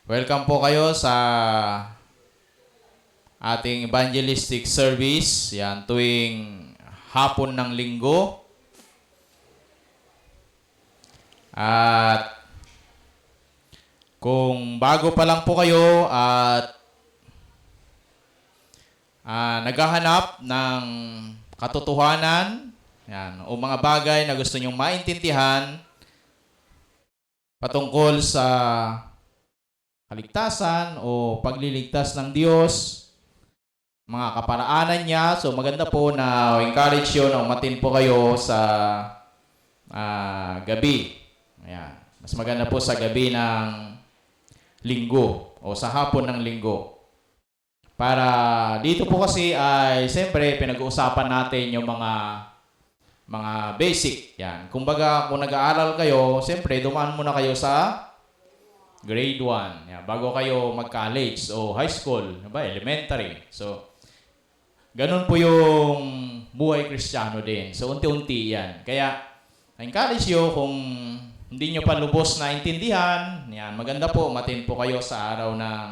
Welcome po kayo sa ating evangelistic service. Yan, tuwing hapon ng linggo. At kung bago pa lang po kayo at naghahanap ng katotohanan, yan, o mga bagay na gusto nyong maintindihan patungkol sa kaligtasan o pagliligtas ng Diyos, mga kaparaanan niya. So maganda po na encourage yun na umatin po kayo sa gabi. Ayan. Mas maganda po sa gabi ng linggo o sa hapon ng linggo. Para dito po kasi ay siyempre pinag-uusapan natin yung mga basic. Yan. Kumbaga kung nag-aaral kayo, siyempre dumaan muna kayo sa grade 1. Yan. Bago kayo mag-college o high school, diba? Elementary. So, ganun po yung buhay Kristiyano din. So, unti-unti yan. Kaya, na-encourage nyo kung hindi nyo pa lubos na intindihan, yan, maganda po, matin po kayo sa araw ng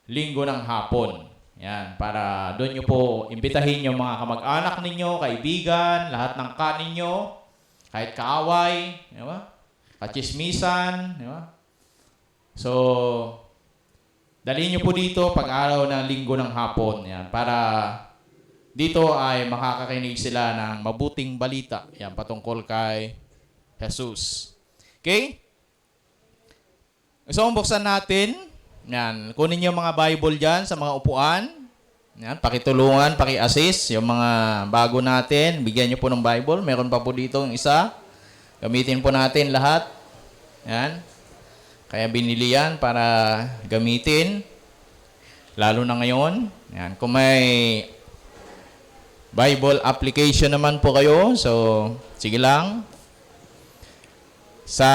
linggo ng hapon. Yan, para doon nyo po imbitahin yung mga kamag-anak ninyo, kaibigan, lahat ng ninyo, kahit kaaway, di ba? Kachismisan, di ba? So, dalhin nyo po dito pag-araw ng linggo ng hapon. Yan, para dito ay makakakinig sila ng mabuting balita. Yan, patungkol kay Jesus. Okay? So, buksan natin. Yan, kunin yung mga Bible dyan sa mga upuan. Yan, pakitulungan, paki-assist yung mga bago natin. Bigyan nyo po ng Bible. Meron pa po dito yung isa. Gamitin po natin lahat. Yan. Kaya binili yan para gamitin. Lalo na ngayon. Yan, kung may Bible application naman po kayo, so sige lang. Sa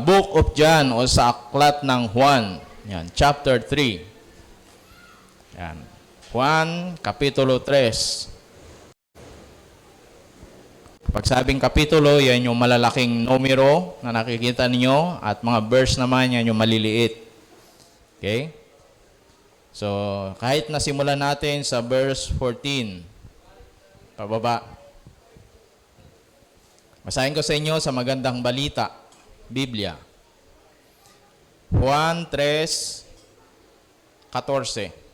Book of John o sa Aklat ng Juan, yan, chapter 3. Yan. Juan, kapitulo 3. Pag sabing kapitulo, yan yung malalaking numero na nakikita ninyo at mga verse naman, yan yung maliliit. Okay? So, kahit nasimulan natin sa verse 14, pababa. Basahin ko sa inyo sa magandang balita, Biblia. Juan 3:14.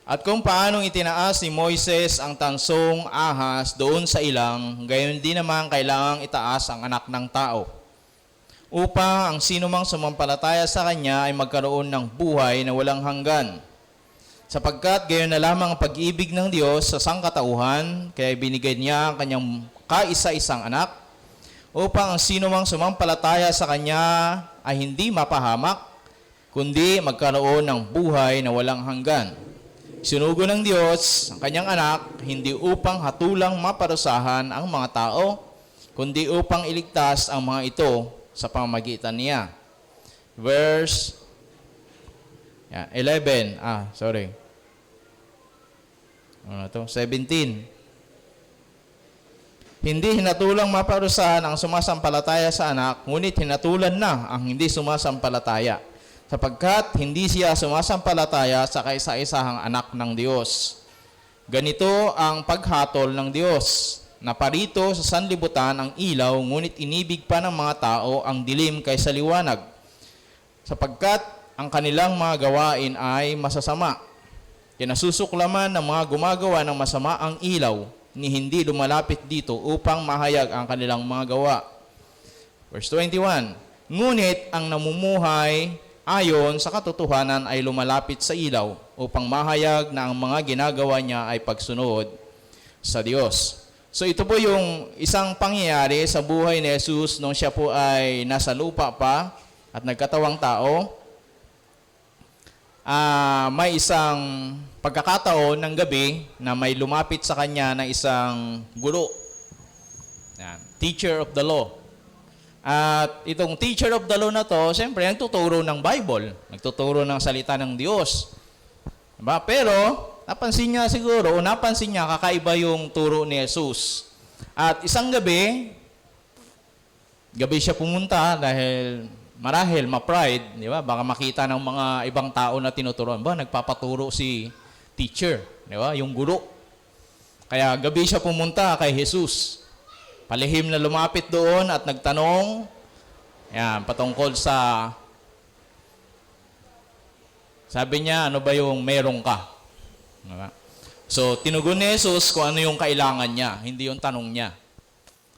At kung paanong itinaas ni Moises ang tansong ahas doon sa ilang, gayon din naman kailangang itaas ang anak ng tao, upang ang sinumang sumampalataya sa kanya ay magkaroon ng buhay na walang hanggan. Sapagkat gayon na lamang ang pag-ibig ng Diyos sa sangkatauhan, kaya binigay niya ang kanyang kaisa-isang anak, upang ang sinumang sumampalataya sa kanya ay hindi mapahamak, kundi magkaroon ng buhay na walang hanggan. Sinugo ng Diyos ang kanyang anak, hindi upang hatulang maparusahan ang mga tao, kundi upang iligtas ang mga ito sa pamamagitan niya. Verse 11. 17. Hindi hinatulang maparusahan ang sumasampalataya sa anak, ngunit hinatulan na ang hindi sumasampalataya, sapagkat hindi siya sumasampalataya sa kaisa-isahang anak ng Diyos. Ganito ang paghatol ng Diyos, na parito sa sanlibutan ang ilaw, ngunit inibig pa ng mga tao ang dilim kaysa liwanag, sapagkat ang kanilang mga gawain ay masasama. Kinasusuklaman ng mga gumagawa ng masama ang ilaw, ni hindi lumalapit dito upang mahayag ang kanilang mga gawa. Verse 21. Ngunit ang namumuhay ayon sa katotohanan ay lumalapit sa ilaw upang mahayag na ang mga ginagawa niya ay pagsunod sa Diyos. So ito po yung isang pangyayari sa buhay ni Jesus nung siya po ay nasa lupa pa at nagkatawang tao. May isang pagkakataon ng gabi na may lumapit sa kanya na isang guro. Yan, teacher of the law. At itong teacher of the law na to, siyempre, nagtuturo ng Bible. Nagtuturo ng salita ng Diyos. Diba? Pero, napansin niya kakaiba yung turo ni Jesus. At isang gabi siya pumunta dahil marahil, ma-pride, di ba? Baka makita ng mga ibang tao na tinuturuan. Ba, nagpapaturo si teacher, di ba? Yung guro. Kaya gabi siya pumunta kay Jesus. Palihim na lumapit doon at nagtanong, yan, patungkol sa, sabi niya, ano ba yung meron ka? Di ba? So, tinugon ni Jesus kung ano yung kailangan niya, hindi yung tanong niya.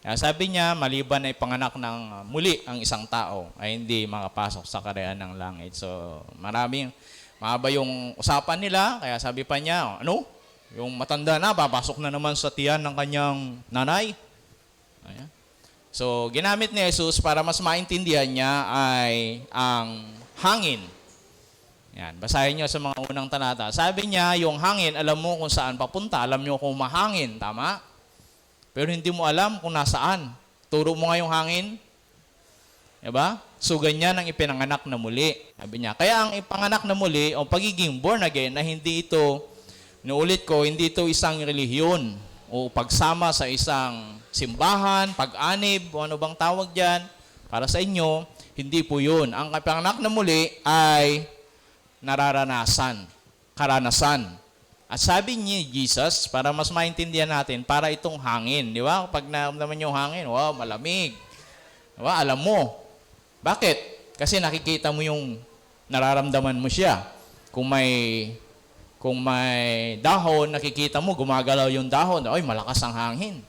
Kaya sabi niya, maliban ay panganak ng muli ang isang tao, ay hindi makapasok sa karayaan ng langit. So, mahaba yung usapan nila, kaya sabi pa niya, ano? Yung matanda na, papasok na naman sa tiyan ng kanyang nanay. Ayan. So, ginamit ni Jesus para mas maintindihan niya ay ang hangin. Yan, basahin niyo sa mga unang talata. Sabi niya, yung hangin, alam mo kung saan papunta. Alam niyo kung mahangin, tama? Pero hindi mo alam kung nasaan. Turo mo nga yung hangin. Diba? So, ganyan ang ipinanganak na muli. Sabi niya, kaya ang ipanganak na muli, o pagiging born again, na hindi ito, nuulit ko, hindi ito isang relihiyon o pagsama sa isang simbahan, pag-anib, o ano bang tawag dyan, para sa inyo, hindi po yun. Ang ipanganak na muli ay nararanasan, karanasan. At sabi ni Jesus, para mas maintindihan natin, para itong hangin. Di ba? Pag naman yung hangin, wow, malamig. Di ba? Alam mo. Bakit? Kasi nakikita mo yung nararamdaman mo siya. Kung may dahon, nakikita mo, gumagalaw yung dahon. Ay, malakas ang hangin.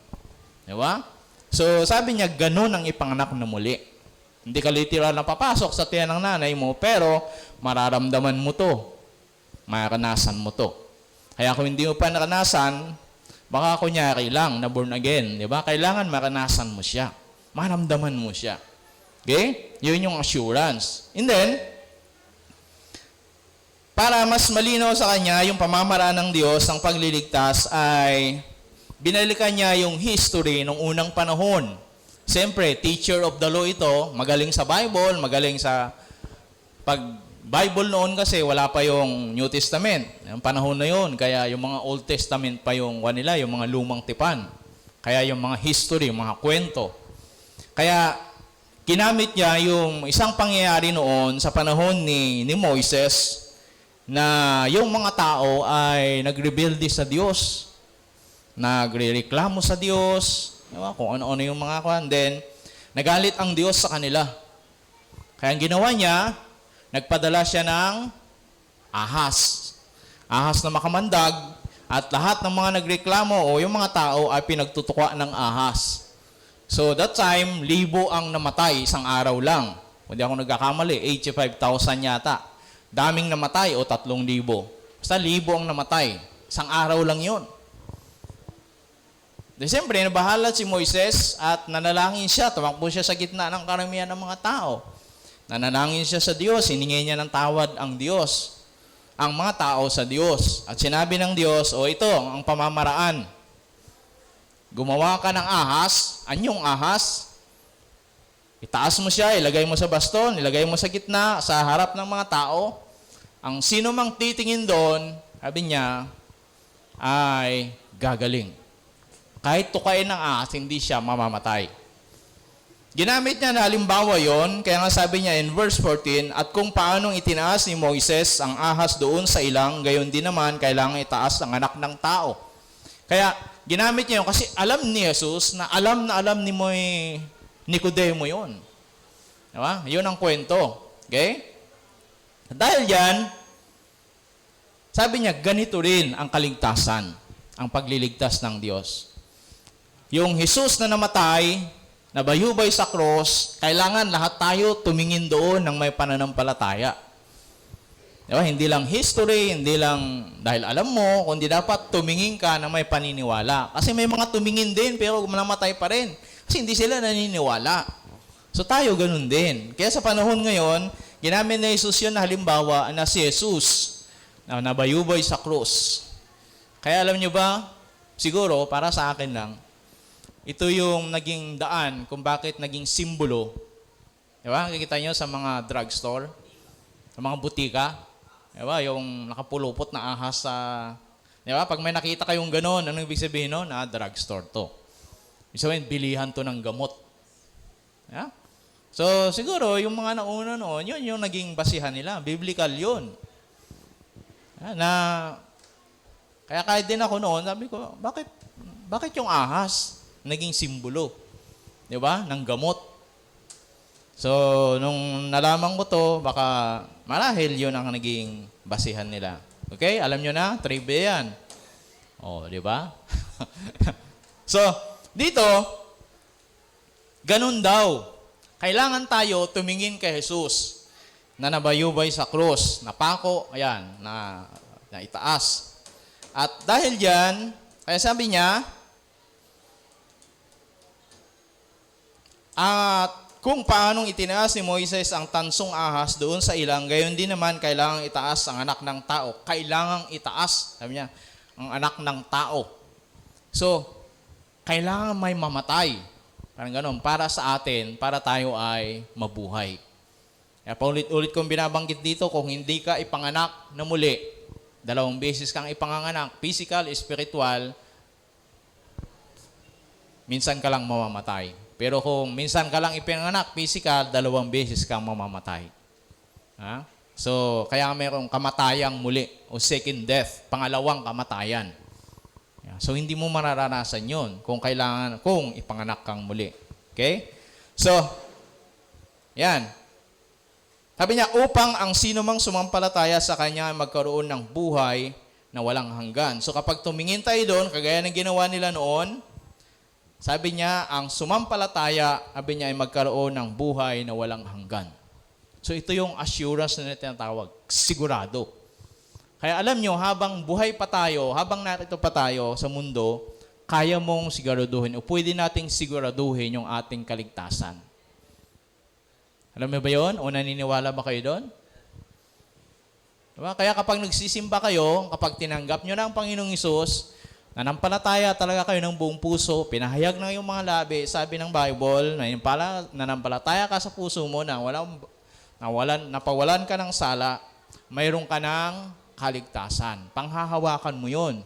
Di ba? So, sabi niya, ganun ang ipanganak na muli. Hindi ka literal na papasok sa tiyan ng nanay mo, pero mararamdaman mo to. Maranasan mo to. Kaya kung hindi mo pa naranasan, baka kunyari lang na born again. Di ba? Kailangan maranasan mo siya. Maramdaman mo siya. Okay? Yun yung assurance. And then, para mas malinaw sa kanya yung pamamaraan ng Diyos ang pagliligtas ay binalikan niya yung history ng unang panahon. Siyempre, teacher of the law ito, magaling sa Bible, magaling sa Bible noon kasi wala pa yung New Testament. Yung panahon na yun, kaya yung mga Old Testament pa yung nila, yung mga lumang tipan. Kaya yung mga history, yung mga kwento. Kaya ginamit niya yung isang pangyayari noon sa panahon ni Moises na yung mga tao ay nagrebelde sa Diyos, nagrereklamo sa Diyos, diba? Kung ano-ano yung mga kwan. Then, nagalit ang Diyos sa kanila. Kaya ang ginawa niya, nagpadala siya ng ahas. Ahas na makamandag, at lahat ng mga nagreklamo o yung mga tao ay pinagtutukwa ng ahas. So, that time, 1,000 ang namatay isang araw lang. Kung di ako nagkakamali, 85,000 yata. Daming namatay o 3,000. Basta 1,000 ang namatay. Isang araw lang yun. Di siyempre, nabahala si Moises at nanalangin siya. Tumakbo siya sa gitna ng karamihan ng mga tao. Nanalangin siya sa Diyos. Hiningi niya ng tawad ang Diyos. Ang mga tao sa Diyos. At sinabi ng Diyos, ito ang pamamaraan. Gumawa ka ng ahas. Anyong ahas? Itaas mo siya, ilagay mo sa baston, ilagay mo sa gitna, sa harap ng mga tao. Ang sino mang titingin doon, sabi niya, ay gagaling. Kahit tukain ng ahas, hindi siya mamamatay. Ginamit niya na halimbawa yon, kaya nga sabi niya in verse 14, at kung paanong itinaas ni Moises ang ahas doon sa ilang, gayon din naman, kailangan itaas ang anak ng tao. Kaya, ginamit niya yun, kasi alam ni Jesus na alam ni Nicodemo yun. Diba? Yun ang kwento. Okay? Dahil yan, sabi niya, ganito rin ang kaligtasan, ang pagliligtas ng Diyos. Yung Jesus na namatay, nabayubay sa cross, kailangan lahat tayo tumingin doon ng may pananampalataya. Diba? Hindi lang history, hindi lang dahil alam mo, kundi dapat tumingin ka na may paniniwala. Kasi may mga tumingin din pero namatay pa rin. Kasi hindi sila naniniwala. So tayo ganun din. Kaya sa panahon ngayon, ginamit na Jesus yun na halimbawa na si Jesus na nabayubay sa cross. Kaya alam nyo ba, siguro para sa akin lang, ito yung naging daan kung bakit naging simbolo. Diba? Kikita nyo sa mga drugstore, sa mga butika, diba? Yung nakapulupot na ahas sa... Diba? Pag may nakita kayong gano'n, anong ibig sabihin nun? Drugstore to. Ibig sabihin, bilihan to ng gamot. Yeah? So, siguro, yung mga nauna noon, yun yung naging basihan nila. Biblical yun. Na, kaya kahit din ako noon, sabi ko, bakit yung ahas naging simbolo? Di ba? Ng gamot. So, nung nalaman ko to, baka marahil yun ang naging basihan nila. Okay? Alam nyo na, trivia yan. Oh, di ba? So, dito, ganun daw. Kailangan tayo tumingin kay Jesus na nabayubay sa krus, napako, ayan, na itaas. At dahil diyan, kaya sabi niya, at kung paanong itinaas ni Moises ang tansong ahas doon sa ilang, gayon din naman kailangang itaas ang anak ng tao. Kailangang itaas, sabi niya, ang anak ng tao. So, kailangan may mamatay. Parang ganun, para sa atin, para tayo ay mabuhay. Kaya paulit-ulit kong binabanggit dito, kung hindi ka ipanganak na muli, 2 beses kang ipanganak, physical, spiritual, minsan ka lang mamamatay. Pero kung minsan ka lang ipanganak, physical, 2 beses kang mamamatay. Ha? So, kaya mayroong kamatayang muli, o second death, pangalawang kamatayan. So, hindi mo mararanasan yun kung ipanganak kang muli. Okay? So, yan. Sabi niya, upang ang sino mang sumampalataya sa kanya magkaroon ng buhay na walang hanggan. So, kapag tumingin tayo doon, kagaya ng ginawa nila noon, sabi niya, ang sumampalataya, sabi niya, ay magkaroon ng buhay na walang hanggan. So, ito yung assurance na tinatawag, sigurado. Kaya alam nyo, habang buhay pa tayo, habang narito pa tayo sa mundo, kaya mong siguraduhin o pwede nating siguraduhin yung ating kaligtasan. Alam mo ba yun? O naniniwala ba kayo doon? Diba? Kaya kapag nagsisimba kayo, kapag tinanggap nyo na ang Panginoong Hesus, nanampalataya talaga kayo ng buong puso, pinahayag na yung mga labi, sabi ng Bible, nanampalataya ka sa puso mo na napawalan ka ng sala, mayroon ka ng kaligtasan. Panghahawakan mo yun.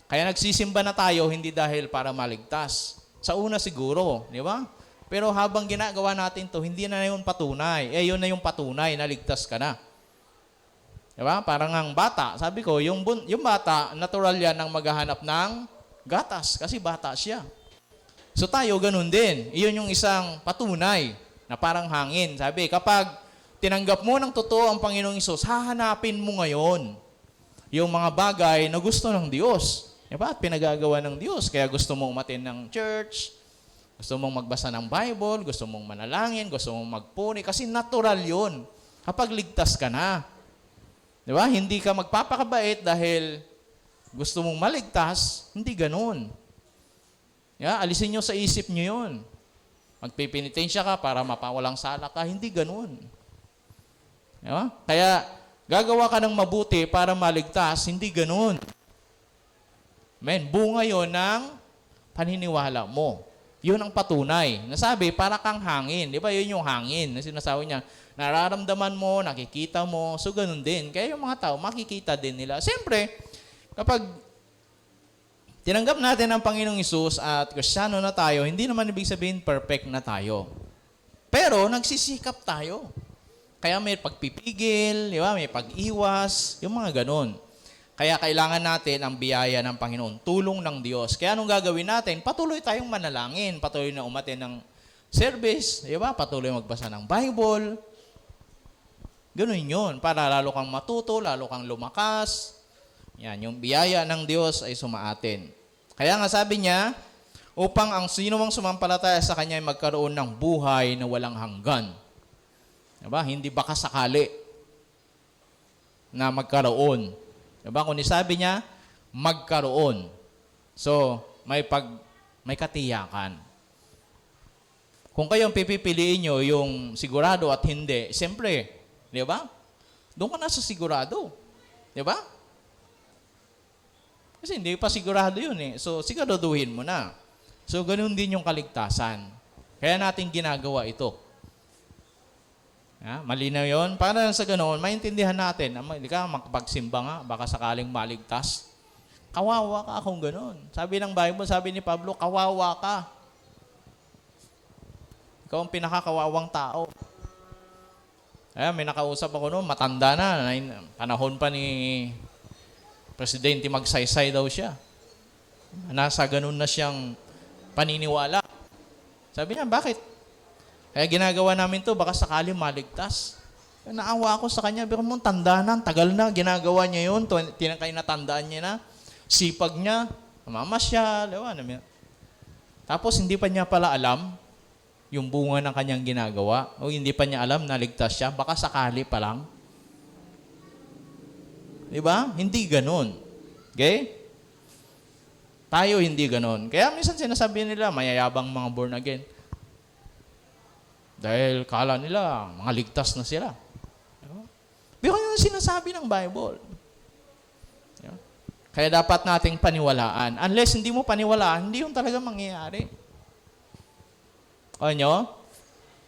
Kaya nagsisimba na tayo, hindi dahil para maligtas. Sa una siguro, di ba? Pero habang ginagawa natin to, hindi na yun patunay. Yun na yung patunay, naligtas ka na. Di ba? Parang ang bata, sabi ko, yung bata, natural yan ang maghahanap ng gatas, kasi bata siya. So tayo, ganun din. Iyon yung isang patunay na parang hangin. Sabi, kapag tinanggap mo ng totoo ang Panginoong Hesus, hahanapin mo ngayon yung mga bagay na gusto ng Diyos. Diba? At pinagagawa ng Diyos. Kaya gusto mong umattend ng church, gusto mong magbasa ng Bible, gusto mong manalangin, gusto mong magpuni. Kasi natural yun. Kapag ligtas ka na. Diba? Hindi ka magpapakabait dahil gusto mong maligtas. Hindi ganun. Yeah, alisin nyo sa isip nyo yun. Magpipinitensya ka para mapawalang sala ka. Hindi ganun. Diba? Kaya, gagawa ka ng mabuti para maligtas, hindi ganun. Amen. Bunga yon ng paniniwala mo. Yun ang patunay. Nasabi, para kang hangin. Di ba yun yung hangin? Na sinasabi niya, nararamdaman mo, nakikita mo, so ganun din. Kaya yung mga tao, makikita din nila. Siyempre, kapag tinanggap natin ang Panginoong Hesus at Kristiyano na tayo, hindi naman ibig sabihin perfect na tayo. Pero, nagsisikap tayo. Kaya may pagpipigil, di ba? May pag-iwas, yung mga ganun. Kaya kailangan natin ang biyaya ng Panginoon, tulong ng Diyos. Kaya anong gagawin natin? Patuloy tayong manalangin, patuloy na umattend ng service, di ba? Patuloy magbasa ng Bible. Ganun yun, para lalo kang matuto, lalo kang lumakas. Yan, yung biyaya ng Diyos ay sumaatin. Kaya nga sabi niya, upang ang sino mang sumampalataya sa Kanya ay magkaroon ng buhay na walang hanggan. Diba? Hindi baka sakali na magkaroon. Diba? Kung sabi niya, magkaroon. So, may katiyakan. Kung kayong pipipiliin nyo yung sigurado at hindi, siyempre, di ba? Doon ka na sa sigurado. Di ba? Kasi hindi pa sigurado yun eh. So, siguraduhin mo na. So, ganun din yung kaligtasan. Kaya natin ginagawa ito. Malinaw yun. Para sa ganoon, maintindihan natin. Hindi ka makapagsimba nga, baka sakaling maligtas. Kawawa ka kung ganoon. Sabi ng Bible, sabi ni Pablo, kawawa ka. Ikaw ang pinakakawawang tao. May nakausap ako noon, matanda na, panahon pa ni Presidente Magsaysay daw siya. Nasa ganun na siyang paniniwala. Sabi niya, bakit? Kaya ginagawa namin to, baka sakali maligtas. Naawa ako sa kanya, pero mong tanda na, tagal na, ginagawa niya yun, tinakay na tandaan niya na, sipag niya, mamasyal, tapos hindi pa niya pala alam yung bunga ng kanyang ginagawa, o hindi pa niya alam na ligtas siya, baka sakali pa lang. Diba? Hindi ganun. Okay? Tayo hindi ganun. Kaya minsan sinasabi nila, mayayabang mga born again. Dahil kala nila, mga ligtas na sila. Pero yun ang sinasabi ng Bible. Kaya dapat nating paniwalaan. Unless hindi mo paniwalaan, hindi yung talaga mangyayari. O nyo?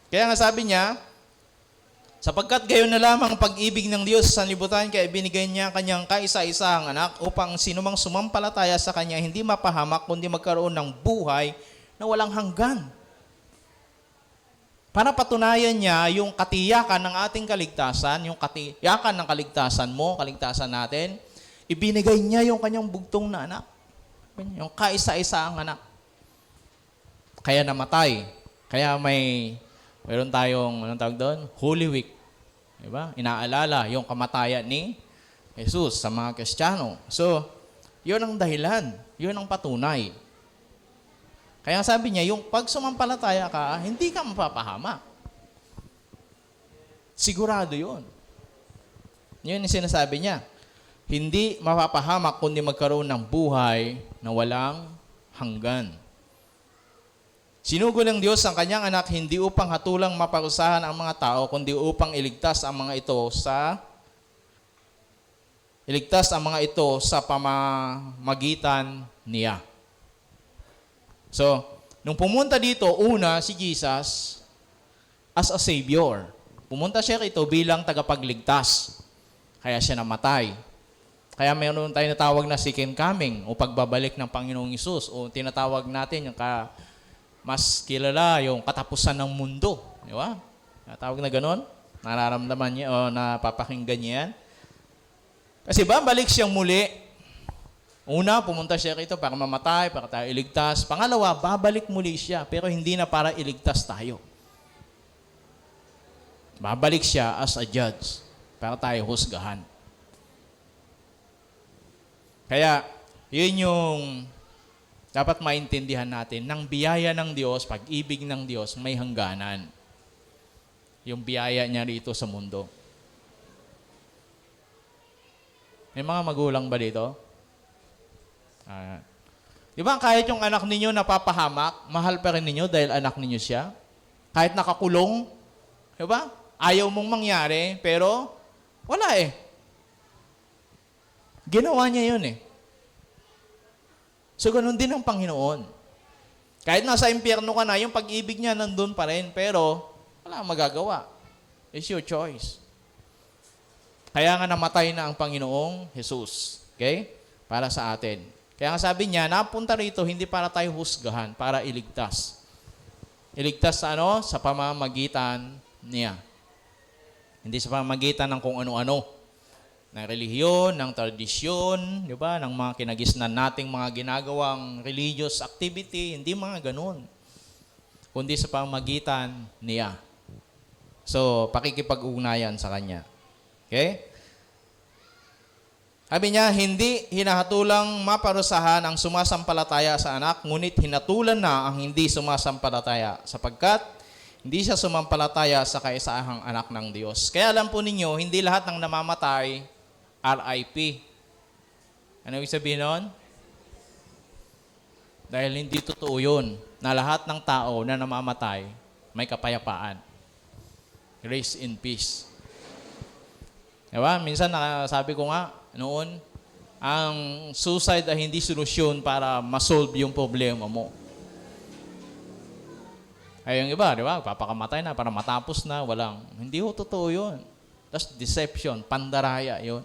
Kaya nga sabi niya, sapagkat gayon na lamang pag-ibig ng Diyos sa sanlibutan, kaya binigay niya kanyang kaisa-isang anak upang sinumang sumampalataya sa kanya hindi mapahamak kundi magkaroon ng buhay na walang hanggan. Para patunayan niya yung katiyakan ng ating kaligtasan, yung katiyakan ng kaligtasan mo, kaligtasan natin, ibinigay niya yung kanyang bugtong na anak. Yung kaisa-isang anak. Kaya namatay. Kaya mayroon tayong, anong tawag doon? Holy Week. Diba? Inaalala yung kamatayan ni Jesus sa mga Kristiyano. So, yun ang dahilan. Yun ang patunay. Kaya sabi niya, yung pag sumampalataya ka, hindi ka mapapahamak. Sigurado yun. Yun yung sinasabi niya. Hindi mapapahamak kundi magkaroon ng buhay na walang hanggan. Sinugo ng Diyos ang kanyang anak hindi upang hatulang maparusahan ang mga tao, kundi upang iligtas ang mga ito sa pamamagitan niya. So, nung pumunta dito, una si Jesus as a Savior. Pumunta siya rito bilang tagapagligtas. Kaya siya namatay. Kaya mayroon tayong natawag na second coming o pagbabalik ng Panginoong Hesus o tinatawag natin yung mas kilala yung katapusan ng mundo. Di ba? Tawag na ganon. Nararamdaman niya o napapakinggan niya yan. Kasi babalik siyang muli. Una, pumunta siya rito para mamatay, para tayo iligtas. Pangalawa, babalik muli siya, pero hindi na para iligtas tayo. Babalik siya as a judge para tayo husgahan. Kaya, yun yung dapat maintindihan natin, ng biyaya ng Diyos, pag-ibig ng Diyos, may hangganan. Yung biyaya niya rito sa mundo. May mga magulang ba dito? Di ba kahit yung anak ninyo napapahamak, mahal pa rin ninyo dahil anak ninyo siya? Kahit nakakulong, di ba? Ayaw mong mangyari, pero wala eh. Ginawa niya yun eh. So, ganun din ang Panginoon. Kahit nasa impyerno ka na, yung pag-ibig niya nandun pa rin, pero wala kang magagawa. It's your choice. Kaya nga namatay na ang Panginoong Jesus. Okay? Para sa atin. Kaya nga sabi niya, napunta rito hindi para tayo husgahan, para iligtas. Iligtas sa ano? Sa pamamagitan niya. Hindi sa pamamagitan ng kung ano-ano. Ng relihiyon, ng tradisyon, di ba? Ng mga kinagisnan nating mga ginagawang religious activity, hindi mga ganun. Kundi sa pamamagitan niya. So, pakikipag-ugnayan sa Kanya. Okay? Sabi niya, hindi hinahatulang maparusahan ang sumasampalataya sa anak, ngunit hinatulan na ang hindi sumasampalataya, sapagkat hindi siya sumampalataya sa kaisahang anak ng Diyos. Kaya alam po ninyo, hindi lahat ng namamatay RIP. Ano ibig sabihin nun? Dahil hindi totoo yun na lahat ng tao na namamatay may kapayapaan. Grace and peace. Diba? Minsan sabi ko nga noon, ang suicide ay hindi solusyon para masolve yung problema mo. Ay yung iba, di ba? Papakamatay na para matapos na, hindi ho totoo yun. That's deception, pandaraya yun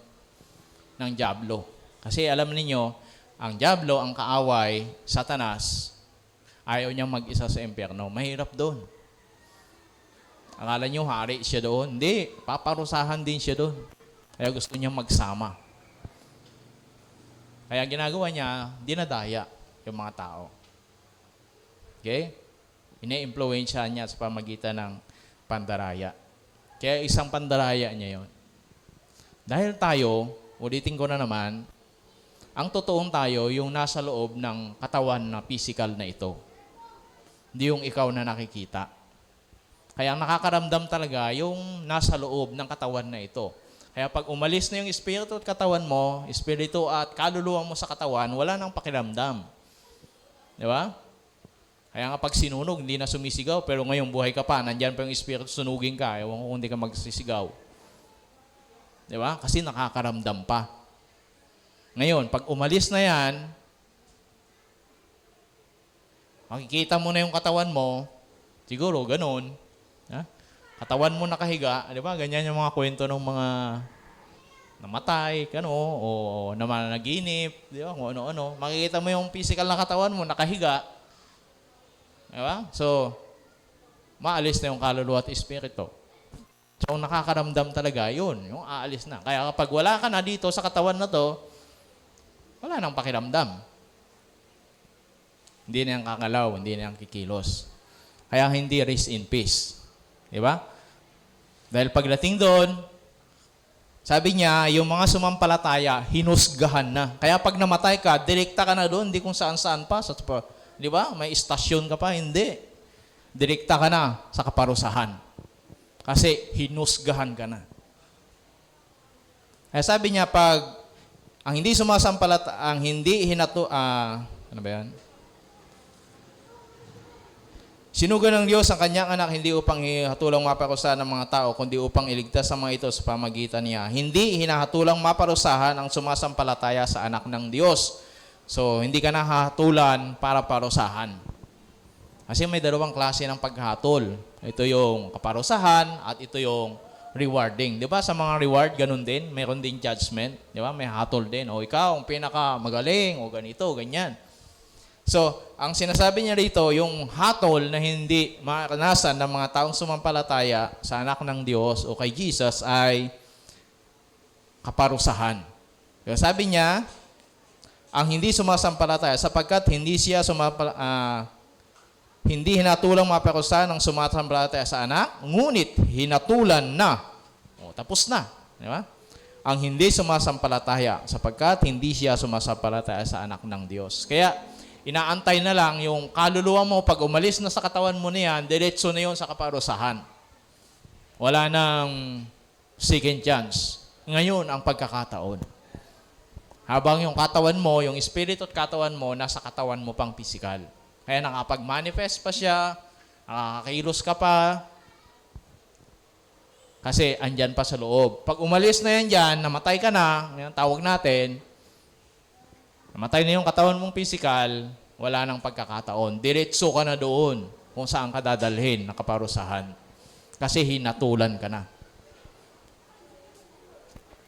ng dyablo. Kasi alam niyo, ang dyablo, ang kaaway, Satanas, ayaw niyang mag-isa sa impyerno. Mahirap doon. Akala nyo hari siya doon. Hindi, paparusahan din siya doon. Kaya gusto niya magsama. Kaya ginagawa niya, dinadaya yung mga tao. Okay? Ine-influensya niya sa pamagitan ng pandaraya. Kaya isang pandaraya niya yon. Dahil tayo, ulitin ko na naman, ang totoong tayo, yung nasa loob ng katawan na physical na ito. Hindi yung ikaw na nakikita. Kaya ang nakakaramdam talaga yung nasa loob ng katawan na ito. Kaya pag umalis na yung espiritu at katawan mo, espiritu at kaluluwa mo sa katawan, wala nang pakiramdam. Di ba? Kaya nga pag sinunog, hindi na sumisigaw, pero ngayong buhay ka pa, nandyan pa yung espiritu, sunugin ka, ewan ko kung hindi ka magsisigaw. Di ba? Kasi nakakaramdam pa. Ngayon, pag umalis na yan, makikita mo na yung katawan mo, siguro, ganun. Ha? Katawan mo nakahiga, di ba? Ganyan yung mga kwento ng mga namatay, o namanaginip, di ba? Kung ano-ano. Makikita mo yung physical na katawan mo, nakahiga. Di ba? So, maalis na yung kaluluwa at espiritu. So, ang nakakaramdam talaga, yun, yung aalis na. Kaya kapag wala ka na dito sa katawan na to, wala nang pakiramdam. Hindi na yung kakalaw, hindi na yung kikilos. Kaya hindi rest in peace. Di ba? Dahil pagdating doon, sabi niya, yung mga sumampalataya, hinusgahan na. Kaya pag namatay ka, direkta ka na doon, hindi kung saan-saan pa. Di ba? May istasyon ka pa, hindi. Direkta ka na sa kaparusahan. Kasi hinusgahan ka na. Kaya sabi niya, pag ang hindi ang hindi ano ba yan? Sinugo ng Diyos ang kanyang anak hindi upang hatulang maparusahan ng mga tao, kundi upang iligtas ang mga ito sa pamagitan niya. Hindi hinahatulang maparusahan ang sumasampalataya sa anak ng Diyos. So, hindi ka nahatulan para parusahan. Kasi may dalawang klase ng paghatol. Ito yung kaparusahan at ito yung rewarding. Di ba sa mga reward, ganun din. Mayroon din judgment. Di ba? May hatol din. O ikaw, ang pinaka magaling, o ganito, ganyan. So, ang sinasabi niya rito, yung hatol na hindi maranasan ng mga taong sumampalataya sa anak ng Diyos o kay Jesus ay kaparusahan. Kaya sabi niya, ang hindi sumasampalataya sapagkat hindi siya hindi hinatulang maparusahan ng sumasampalataya sa anak, ngunit hinatulan na. O, tapos na. Di ba? Ang hindi sumasampalataya sapagkat hindi siya sumasampalataya sa anak ng Diyos. Kaya, inaantay na lang yung kaluluwa mo, pag umalis na sa katawan mo niyan, diretso na yun sa kaparusahan. Wala nang second chance. Ngayon, ang pagkakataon. Habang yung katawan mo, yung espiritu at katawan mo, nasa katawan mo pang pisikal. Kaya nakapag-manifest pa siya, nakakakilos ka pa, kasi andyan pa sa loob. Pag umalis na yan dyan, namatay ka na, yan tawag natin, namatay na yung katawan mong pisikal, wala nang pagkakataon. Diretso ka na doon kung saan ka dadalhin, nakaparusahan. Kasi hinatulan ka na.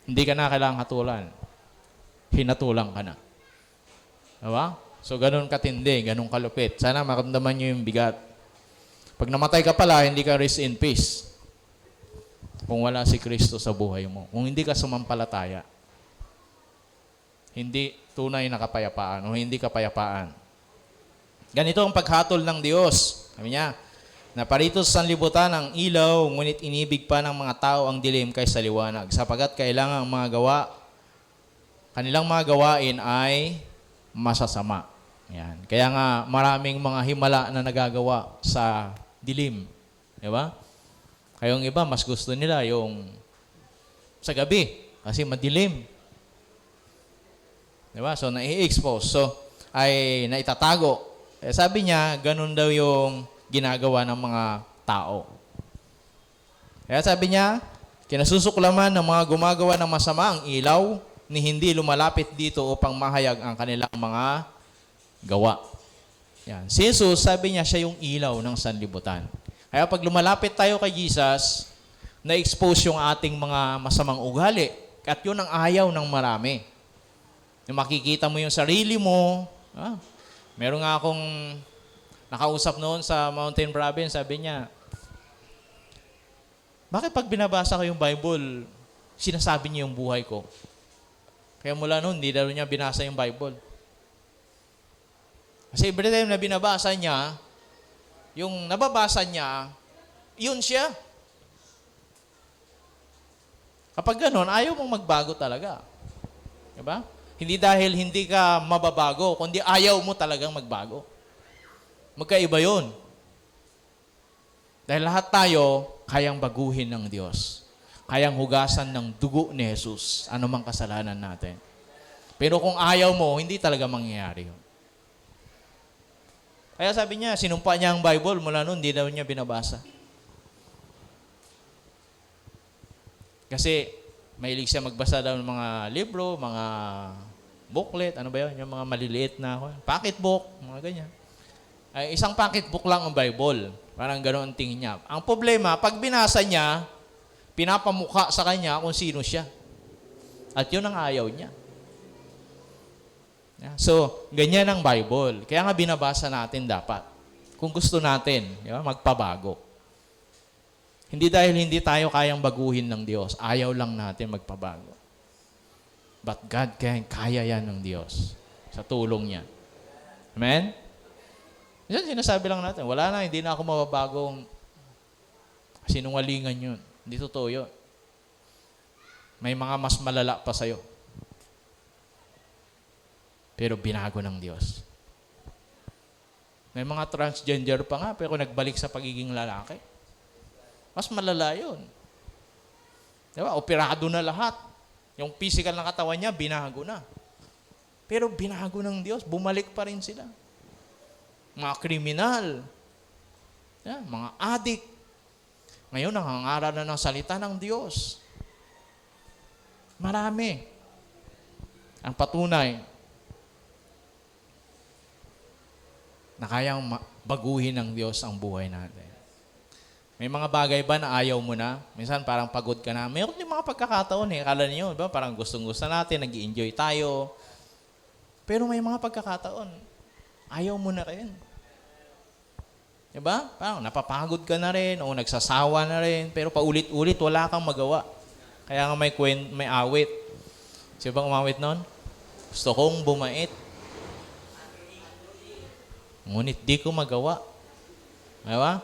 Hindi ka na kailangang hatulan. Hinatulan ka na. Diba? So, ganun katindi, ganun kalupit. Sana maramdaman nyo yung bigat. Pag namatay ka pala, hindi ka rest in peace. Kung wala si Kristo sa buhay mo. Kung hindi ka sumampalataya. Hindi tunay na kapayapaan o hindi kapayapaan. Ganito ang paghatol ng Diyos. Sabi niya, naparito sa sanlibutan ang ilaw, ngunit inibig pa ng mga tao ang dilim kaysa liwanag. Sapagat kailangan kanilang mga gawain ay masasama. Yan. Kaya nga maraming mga himala na nagagawa sa dilim. Di ba? Kayong iba, mas gusto nila yung sa gabi kasi madilim. Di ba? So, nai-expose. So, ay naitatago. Sabi niya, ganun daw yung ginagawa ng mga tao. Kaya sabi niya, kinasusuklaman ng mga gumagawa ng masama ang ilaw ni hindi lumalapit dito upang mahayag ang kanilang mga gawa. Yan. Si Jesus, sabi niya, siya yung ilaw ng sanlibutan. Kaya pag lumalapit tayo kay Jesus, na-expose yung ating mga masamang ugali. At yun ang ayaw ng marami. Yung makikita mo yung sarili mo. Meron nga akong nakausap noon sa Mountain Province, sabi niya, Bakit pag binabasa ko yung Bible, sinasabi niya yung buhay ko? Kaya mula noon, hindi daw niya binasa yung Bible. Kasi every time na binabasa niya, yung nababasa niya, yun siya. Kapag ganun, ayaw mong magbago talaga. Diba? Hindi dahil hindi ka mababago, kundi ayaw mo talagang magbago. Magkaiba yun. Dahil lahat tayo, kayang baguhin ng Diyos. Kayang hugasan ng dugo ni Jesus, anumang kasalanan natin. Pero kung ayaw mo, hindi talaga mangyayari yun. Kaya sabi niya, sinumpa niya ang Bible, mula noon, hindi daw niya binabasa. Kasi, mahilig siya magbasa daw ng mga libro, mga booklet, ano ba yun? Yung mga maliliit na pocketbook, mga ganyan. Ay, isang pocketbook lang ang Bible. Parang gano'n ang tingin niya. Ang problema, pag binasa niya, pinapamukha sa kanya kung sino siya. At yun ang ayaw niya. So, ganyan ang Bible. Kaya nga binabasa natin dapat. Kung gusto natin, magpabago. Hindi dahil hindi tayo kayang baguhin ng Diyos. Ayaw lang natin magpabago. But God, kaya yan ng Diyos. Sa tulong niya. Amen? Yan, sinasabi lang natin, wala na, hindi na ako mababagong sinungalingan yun. Hindi totoo yun. May mga mas malala pa sa'yo. Pero binago ng Diyos. May mga transgender pa nga, pero nagbalik sa pagiging lalaki. Mas malala yun. Diba? Operado na lahat. Yung physical na katawan niya, binago na. Pero binago ng Diyos, bumalik pa rin sila. Mga kriminal, mga adik. Ngayon, nangangaral na ng salita ng Diyos. Marami. Ang patunay na kayang baguhin ng Diyos ang buhay natin. May mga bagay ba na ayaw mo na? Minsan parang pagod ka na. Mayroon din mga pagkakataon Akala niyo, ba? Parang gustong-gusto natin, nag-i-enjoy tayo. Pero may mga pagkakataon, ayaw mo na rin. Diba? Parang napapagod ka na rin o nagsasawa na rin. Pero paulit-ulit, wala kang magawa. Kaya nga may awit. Sino bang umawit nun? Gusto kong bumait. Ngunit di ko magawa. Diba?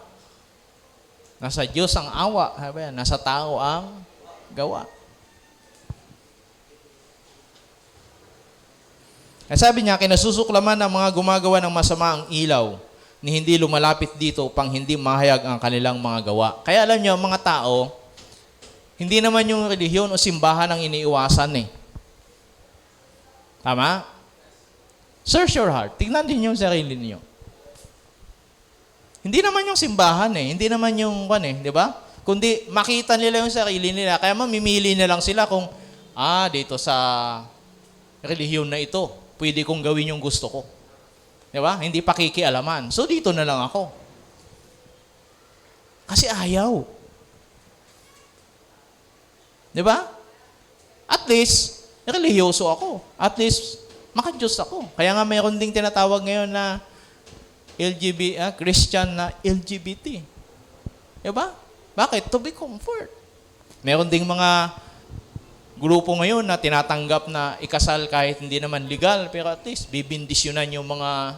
Nasa Diyos ang awa. Diba? Nasa tao ang gawa. At sabi niya, kinasusuklaman ng mga gumagawa ng masama ang ilaw ni hindi lumalapit dito upang hindi mahayag ang kanilang mga gawa. Kaya alam niyo, mga tao, hindi naman yung relihiyon o simbahan ang iniiwasan Tama? Search your heart. Tingnan din yung sarili niyo. Hindi naman yung simbahan Hindi naman yung di ba? Kundi makita nila yung sarili nila. Kaya mamimili na lang sila kung, dito sa relihiyon na ito, pwede kong gawin yung gusto ko. Di ba? Hindi pakikialaman. So, dito na lang ako. Kasi ayaw. Di ba? At least, relihiyoso ako. At least, maka-Diyos ako. Kaya nga mayroon ding tinatawag ngayon na Christian na LGBT. Diba? Bakit? To be comfort. Meron ding mga grupo ngayon na tinatanggap na ikasal kahit hindi naman legal, pero at least bibindisyonan yung mga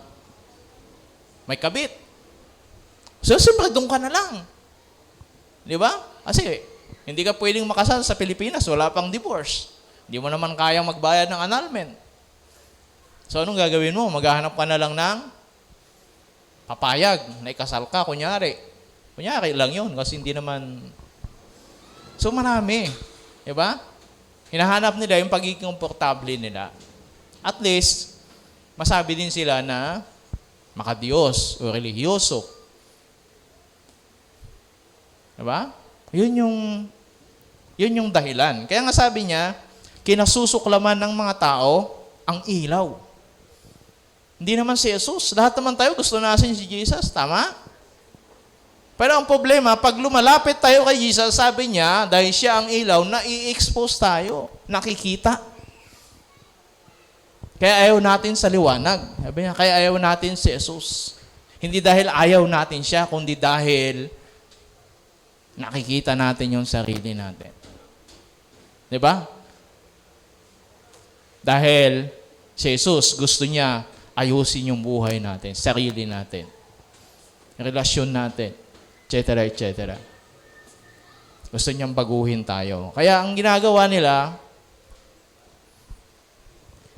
may kabit. So, siyempre, doon ka na lang. Diba? Kasi, hindi ka pwedeng makasal sa Pilipinas, wala pang divorce. Hindi mo naman kayang magbayad ng annulment. So, anong gagawin mo? Maghahanap ka na lang ng papayag na ikasal ka, kunyari. Kunyari lang yun, kasi hindi naman... So, marami. Diba? Hinahanap nila yung pagiging komportable nila. At least, masabi din sila na makadiyos o religyoso. Diba? Yun yung dahilan. Kaya nga sabi niya, kinasusuklaman ng mga tao ang ilaw. Hindi naman si Jesus. Lahat naman tayo gusto natin si Jesus. Tama? Pero ang problema, pag lumalapit tayo kay Jesus, sabi niya, dahil siya ang ilaw, na-i-expose tayo. Nakikita. Kaya ayaw natin sa liwanag. Sabi niya, kaya ayaw natin si Jesus. Hindi dahil ayaw natin siya, kundi dahil nakikita natin yung sarili natin. Di ba? Dahil si Jesus gusto niya ayusin yung buhay natin, sarili natin, relasyon natin, etc. etc. Gusto niyang baguhin tayo. Kaya ang ginagawa nila,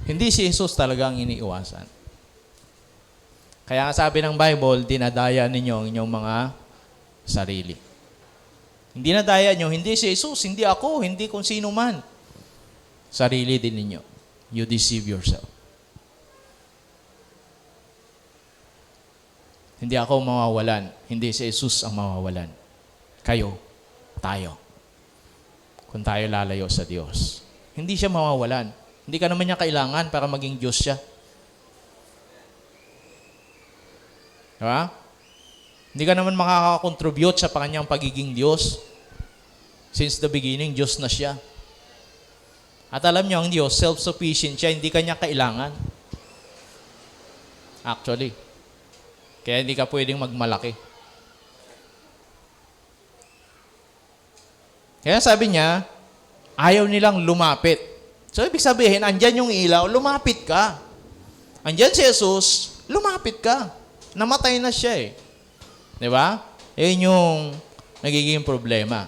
hindi si Jesus talaga ang iniiwasan. Kaya nga sabi ng Bible, dinadaya ninyo ang inyong mga sarili. Hindi nadaya nyo, hindi si Jesus, hindi ako, hindi kung sino man. Sarili din ninyo. You deceive yourself. Hindi ako mawawalan. Hindi si Jesus ang mawawalan. Kayo, tayo. Kung tayo lalayo sa Diyos. Hindi siya mawawalan. Hindi ka naman niya kailangan para maging Diyos siya. Diba? Hindi ka naman makakakontribute sa kanyang pagiging Diyos. Since the beginning, Diyos na siya. At alam niyo, ang Diyos, self-sufficient siya, hindi kanya kailangan. Actually. Kaya hindi ka pwedeng magmalaki. Kaya sabi niya, ayaw nilang lumapit. So, ibig sabihin, andyan yung ilaw, lumapit ka. Andyan si Jesus, lumapit ka. Namatay na siya eh. Di ba? Yun yung nagiging problema.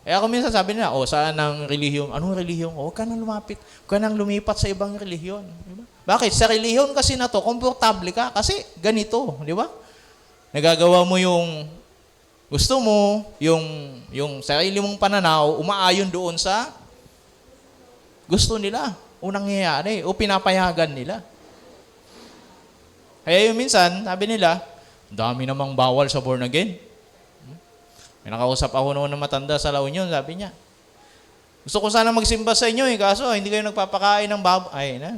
Ako minsan sabi nila, saan ang relihiyon? Anong relihiyon? Huwag ka nang lumapit. Huwag ka nang lumipat sa ibang relihiyon. Diba? Bakit? Sa relihiyon kasi na to, komportable ka. Kasi ganito. Di ba? Nagagawa mo yung gusto mo, yung sarili mong pananaw, umaayon doon sa gusto nila. Unang nangyayari. O pinapayagan nila. Kaya yung minsan, sabi nila, dami namang bawal sa born again. May nakausap ako noon na matanda sa La Union, sabi niya, gusto ko sana magsimba sa inyo kaso hindi kayo nagpapakain ng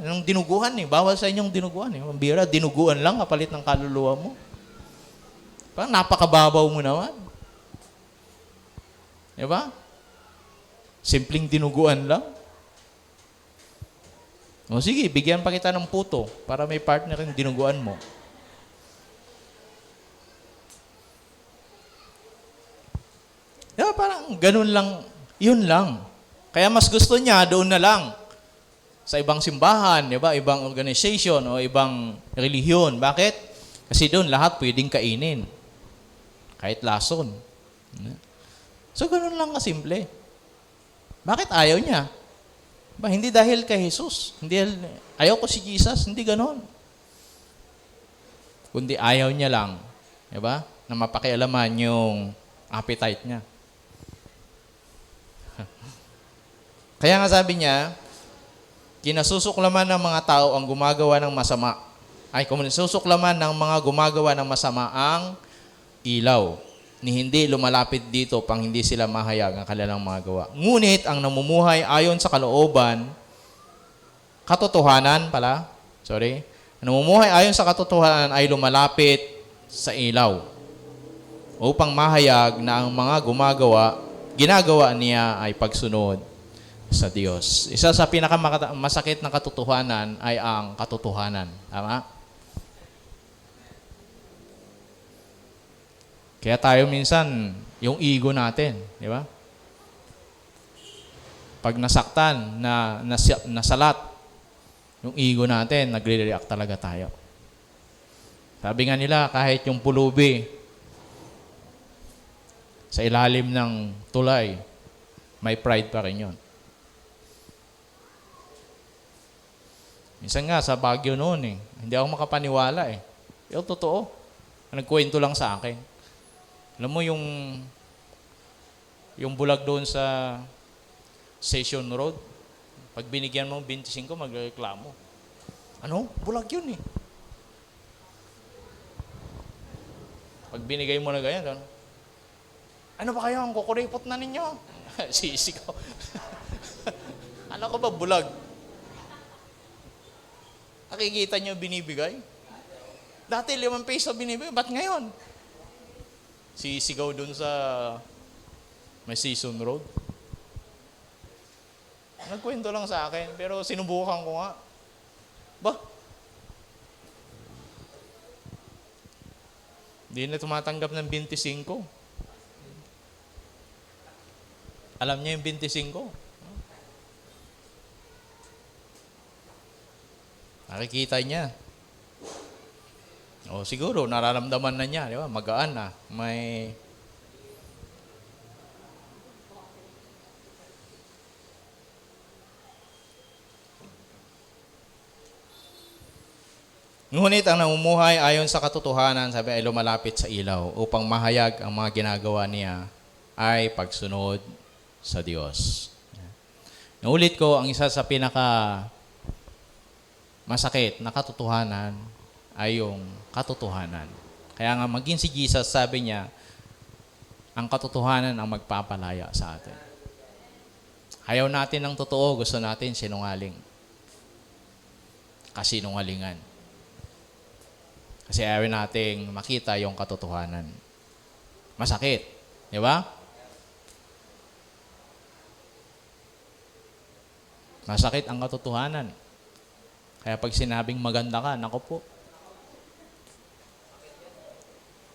ng dinuguan Bawal sa inyong dinuguan Mambira, dinuguan lang kapalit ng kaluluwa mo. Parang napakababaw mo naman. Diba? Simpleng dinuguan lang. O sige, bigyan pa kita ng puto para may partner yung dinuguan mo. Diba, parang ganun lang, yun lang. Kaya mas gusto niya doon na lang sa ibang simbahan, diba? Ibang organization o ibang relihiyon. Bakit? Kasi doon lahat pwedeng kainin. Kahit lason. So, ganun lang kasimple. Bakit ayaw niya? Hindi dahil kay Jesus. Hindi, ayaw ko si Jesus. Hindi ganun. Kundi ayaw niya lang. Diba? Na mapakialaman yung appetite niya. Kaya nga sabi niya, kinasusuklaman ng mga tao ang gumagawa ng masama. Kinasusuklaman ng mga gumagawa ng masama ang ilaw. Ni hindi lumalapit dito pang hindi sila mahayag ang kanilang mga gawa. Ngunit ang namumuhay ayon sa kalooban, namumuhay ayon sa katotohanan ay lumalapit sa ilaw upang mahayag na ang mga ginagawa niya ay pagsunod sa Diyos. Isa sa pinakamasakit na katotohanan ay ang katotohanan. Tama? Kaya tayo minsan, yung ego natin, di ba? Pag nasaktan, nasalat, yung ego natin, nagre-react talaga tayo. Sabi nga nila, kahit yung pulubi sa ilalim ng tulay, may pride pa rin yun. Minsan nga, sa Baguio noon hindi ako makapaniwala Yung totoo. Nagkwento lang sa akin. Alam mo yung bulag doon sa Station Road, pag binigyan mo 25, magreklamo. Ano? Bulag yun Pag binigay mo na ganyan, ano ba kayo? Ang kukuripot na ninyo? Sisigaw. Ano ko ba bulag? Nakikita nyo binibigay? Dati 5 peso binibigay, ba't ngayon? Sisigaw dun sa may Season Road. Nagkwento lang sa akin, pero sinubukan ko nga. Hindi na tumatanggap ng 25. Alam niya yung 25. Nakikita niya. O siguro, nararamdaman na niya, di ba? Magaan na. May... Ngunit ang namumuhay ayon sa katotohanan, sabi ay lumalapit sa ilaw upang mahayag ang mga ginagawa niya ay pagsunod sa Diyos. Naulit ko, ang isa sa pinaka masakit na katotohanan ay yung katotohanan. Kaya nga maging si Jesus, sabi niya, ang katotohanan ang magpapalaya sa atin. Ayaw natin ng totoo, gusto natin sinungaling. Kasinungalingan. Kasi ayaw nating makita yung katotohanan. Masakit. Di ba? Masakit ang katotohanan. Kaya pag sinabing maganda ka, naku po.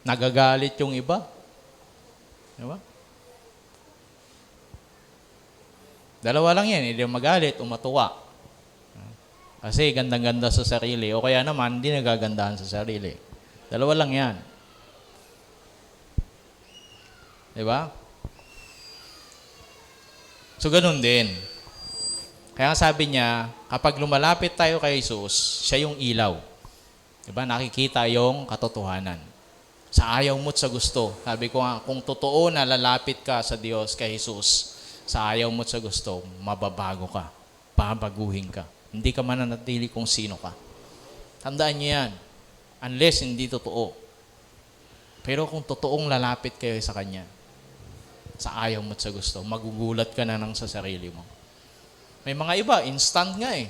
Nagagalit yung iba. Di ba? Dalawa lang yan. Hindi magalit o matuwa. Kasi gandang-ganda sa sarili. O kaya naman, hindi nagagandahan sa sarili. Dalawa lang yan. Diba? So, ganun din. Kaya sabi niya, kapag lumalapit tayo kay Jesus, siya yung ilaw. Diba? Nakikita yung katotohanan. Sa ayaw mo't sa gusto. Sabi ko nga, kung totoo na lalapit ka sa Diyos, kay Jesus, sa ayaw mo't sa gusto, mababago ka. Babaguhin ka. Hindi ka mananatili kung sino ka. Tandaan niyo yan. Unless hindi totoo. Pero kung totoong lalapit kayo sa Kanya, sa ayaw mo't sa gusto, magugulat ka na ng sa sarili mo. May mga iba, instant nga eh.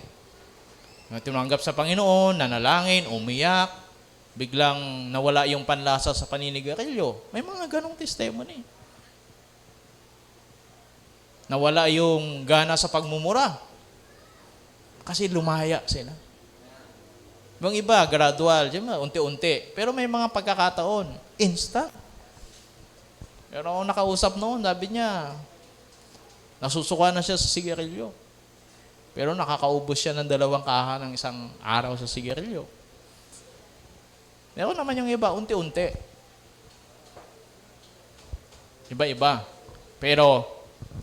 Tinanggap sa Panginoon, nanalangin, umiyak, biglang nawala yung panlasa sa paninigarilyo. May mga ganong testimony. Nawala yung gana sa pagmumura. Kasi lumaya sila. Yung iba, gradual, unti-unti. Pero may mga pagkakataon, instant. Pero ako nakausap noon, sabi niya, nasusuka na siya sa sigarilyo. Pero nakakaubos siya ng 2 kaha ng isang araw sa sigarilyo. Pero naman yung iba, unti-unti. Iba-iba. Pero,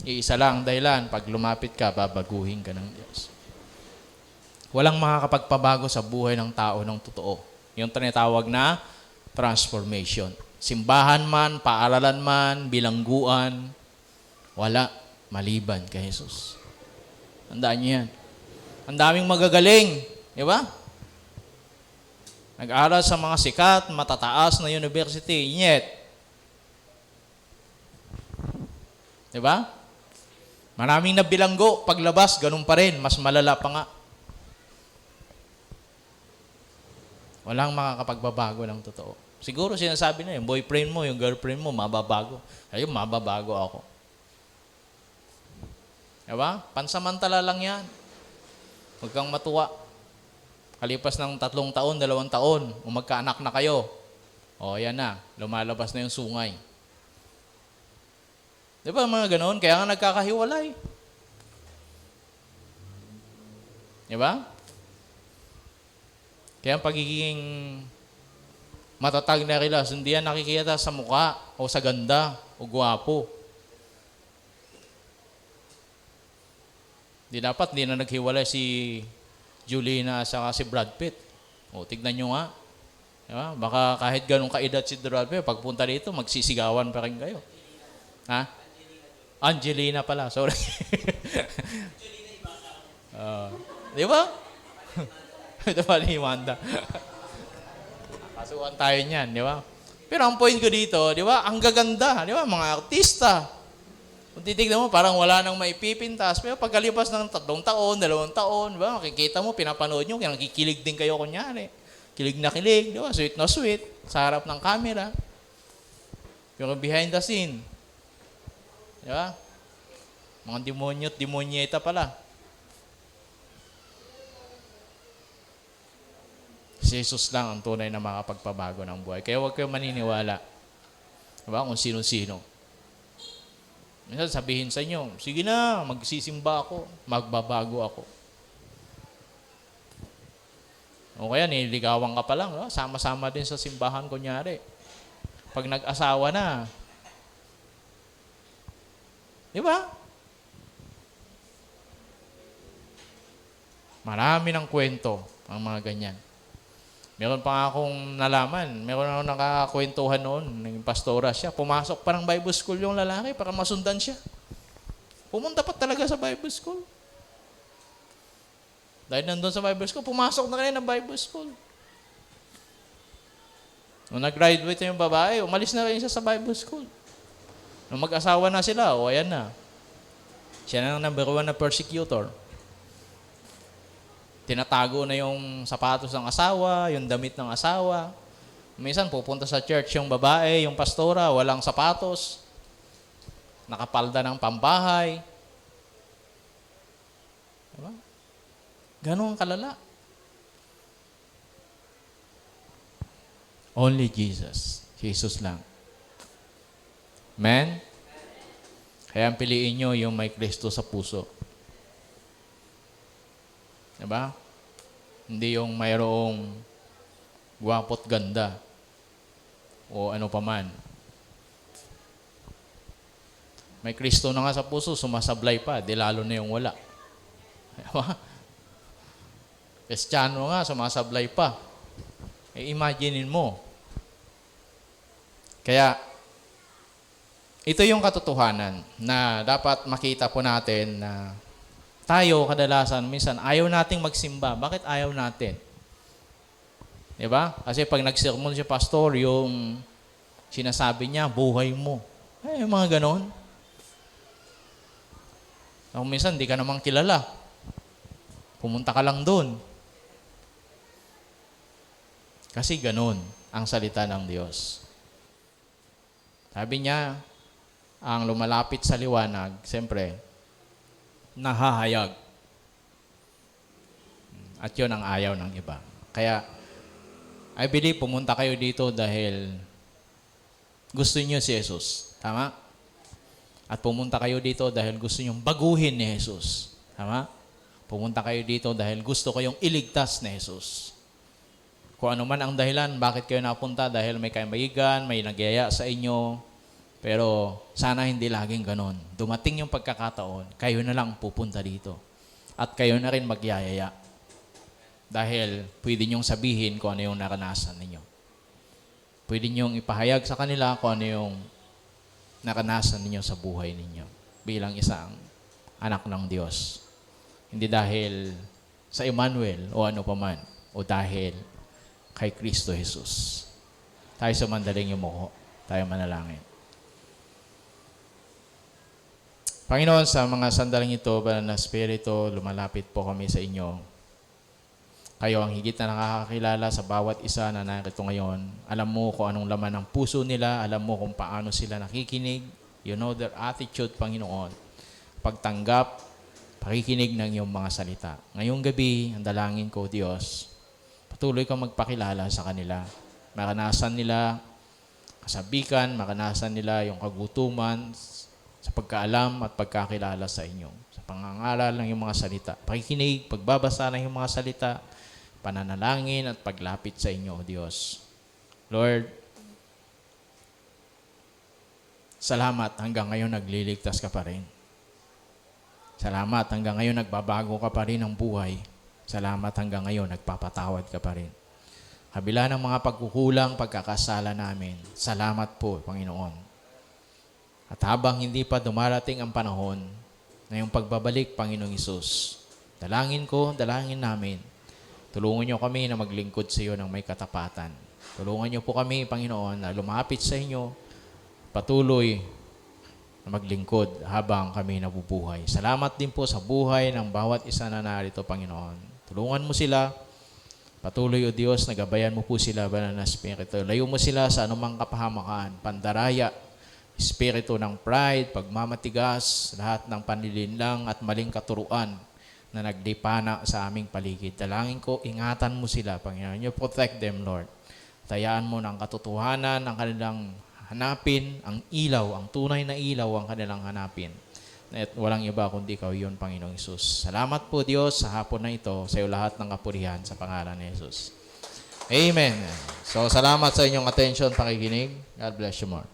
iisa lang dahilan, pag lumapit ka, babaguhin ka ng Diyos. Walang makakapagpabago sa buhay ng tao ng totoo. Yung tinatawag na transformation. Simbahan man, paaralan man, bilangguan, wala maliban kay Jesus. Tandaan niyo yan. Ang daming magagaling. Di ba? Nag-aral sa mga sikat, matataas na university. Yet. Di ba? Maraming nabilanggo. Paglabas, ganun pa rin. Mas malala pa nga. Walang makakapagbabago ng totoo. Siguro sinasabi na yung boyfriend mo, yung girlfriend mo, mababago. Ayun, mababago ako. Diba? Pansamantala lang yan. Huwag kang matuwa. Kalipas ng 3 taon, 2 taon, magkaanak na kayo. O, yan na. Lumalabas na yung sungay. Diba mga ganon? Kaya nga nagkakahiwalay. Diba? Kaya ang pagiging matatag na relasyon, hindi yan nakikita sa mukha o sa ganda o gwapo. Di dapat, hindi na naghiwalay si Julina at si Brad Pitt. O, tignan nyo nga. Diba? Baka kahit ganun kaedad si Brad Pitt, pagpunta dito, magsisigawan pa rin kayo. Ha? Angelina pala, sorry. Di ba? Ito pala ni Wanda. Kasuhan tayo niyan, di ba? Pero ang point ko dito, di ba? Ang gaganda, di ba? Mga artista. Kung titignan mo, parang wala nang maipipintas. Pero pagkalipas ng 3 taon, 2 taon, di ba? Makikita mo, pinapanood nyo, kaya nakikilig din kayo kunyari. Kilig na kilig, di ba? Sweet na sweet, sa harap ng camera. Pero behind the scene, di ba? Mga demonyo at demonyeta pala. Si Jesus lang ang tunay na makapagpabago ng buhay. Kaya huwag kayong maniniwala. Diba? Kung sino-sino. Minsan sabihin sa inyo, sige na, magsisimba ako, magbabago ako. O kaya nililigawan ka pa lang, no? Sama-sama din sa simbahan kunyari. Pag nag-asawa na, di ba? Marami ng kwento ang mga ganyan. Meron pa nga akong nalaman, meron akong nakakwentuhan noon, naging pastora siya, pumasok pa ng Bible school yung lalaki para masundan siya. Pumunta pa talaga sa Bible school. Dahil nandun sa Bible school, pumasok na rin ng Bible school. Nung nag-graduate na yung babae, umalis na rin siya sa Bible school. Nung mag-asawa na sila, ayan na. Siya na ang number 1 na persecutor. Tinatago na yung sapatos ng asawa, yung damit ng asawa. Minsan pupunta sa church yung babae, yung pastora, walang sapatos. Nakapalda ng pambahay. Diba? Ganun kalala. Only Jesus. Jesus lang. Amen? Kaya ang piliin nyo yung may Kristo sa puso. Diba? Hindi yung mayroong gwapo't ganda o ano paman. May Kristo na nga sa puso, sumasablay pa, di lalo na yung wala. Diba? Kristiyano nga, sumasablay pa. Imaginein mo. Kaya, ito yung katotohanan na dapat makita po natin na tayo, kadalasan, minsan, ayaw nating magsimba. Bakit ayaw natin? Diba? Kasi pag nag-sermon si pastor, yung sinasabi niya, buhay mo. Ay, mga ganon. Kung minsan, di ka namang kilala. Pumunta ka lang doon. Kasi ganon ang salita ng Diyos. Sabi niya, ang lumalapit sa liwanag, siyempre, nahahayag. At yun ang ayaw ng iba. Kaya, I believe pumunta kayo dito dahil gusto niyo si Jesus. Tama? At pumunta kayo dito dahil gusto niyo baguhin ni Jesus. Tama? Pumunta kayo dito dahil gusto kayong iligtas ni Jesus. Kung ano man ang dahilan, bakit kayo napunta, dahil may kaibigan, may nagyaya sa inyo. Pero sana hindi laging ganon. Dumating yung pagkakataon, kayo na lang pupunta dito. At kayo na rin magyayaya. Dahil pwede niyong sabihin kung ano yung naranasan ninyo. Pwede niyong ipahayag sa kanila kung ano yung naranasan ninyo sa buhay ninyo. Bilang isang anak ng Diyos. Hindi dahil sa Emmanuel o ano paman. O dahil kay Kristo Jesus. Tayo sa mandaling yumuko. Tayo manalangin. Panginoon, sa mga sandaling ito, Banal na Espiritu, lumalapit po kami sa inyo. Kayo ang higit na nakakakilala sa bawat isa na narito ngayon. Alam mo kung anong laman ng puso nila. Alam mo kung paano sila nakikinig. You know their attitude, Panginoon. Pagtanggap, pakikinig ng iyong mga salita. Ngayong gabi, ang dalangin ko, Diyos, patuloy kang magpakilala sa kanila. Maranasan nila kasabikan, maranasan nila yung kagutuman, sa pagkaalam at pagkakilala sa inyo. Sa pangangaral ng iyong mga salita. Pakikinig, pagbabasa ng iyong mga salita, pananalangin at paglapit sa inyo, O Diyos. Lord, salamat hanggang ngayon nagliligtas ka pa rin. Salamat hanggang ngayon nagbabago ka pa rin ng buhay. Salamat hanggang ngayon nagpapatawad ka pa rin. Kabila ng mga pagkukulang, pagkakasala namin, salamat po, Panginoon. At habang hindi pa dumarating ang panahon na yung pagbabalik, Panginoong Hesus, dalangin ko, dalangin namin, tulungan niyo kami na maglingkod sa iyo ng may katapatan. Tulungan niyo po kami, Panginoon, na lumapit sa inyo, patuloy na maglingkod habang kami nabubuhay. Salamat din po sa buhay ng bawat isa na narito, Panginoon. Tulungan mo sila, patuloy, O Diyos, nagabayan mo po sila, Banal na Espiritu. Layo mo sila sa anumang kapahamakan, pandaraya, espiritu ng pride, pagmamatigas, lahat ng panlilinlang at maling katuruan na nagdipana sa aming paligid. Dalangin ko, ingatan mo sila, Panginoon. You protect them, Lord. Tayaan mo ng katotohanan ng kanilang hanapin ang ilaw, ang tunay na ilaw ang kanilang hanapin. At walang iba kundi ikaw yun, Panginoong Hesus. Salamat po Diyos sa hapon na ito, sa iyo lahat ng kapurihan sa pangalan ni Jesus. Amen. So, salamat sa inyong attention, pakikinig. God bless you more.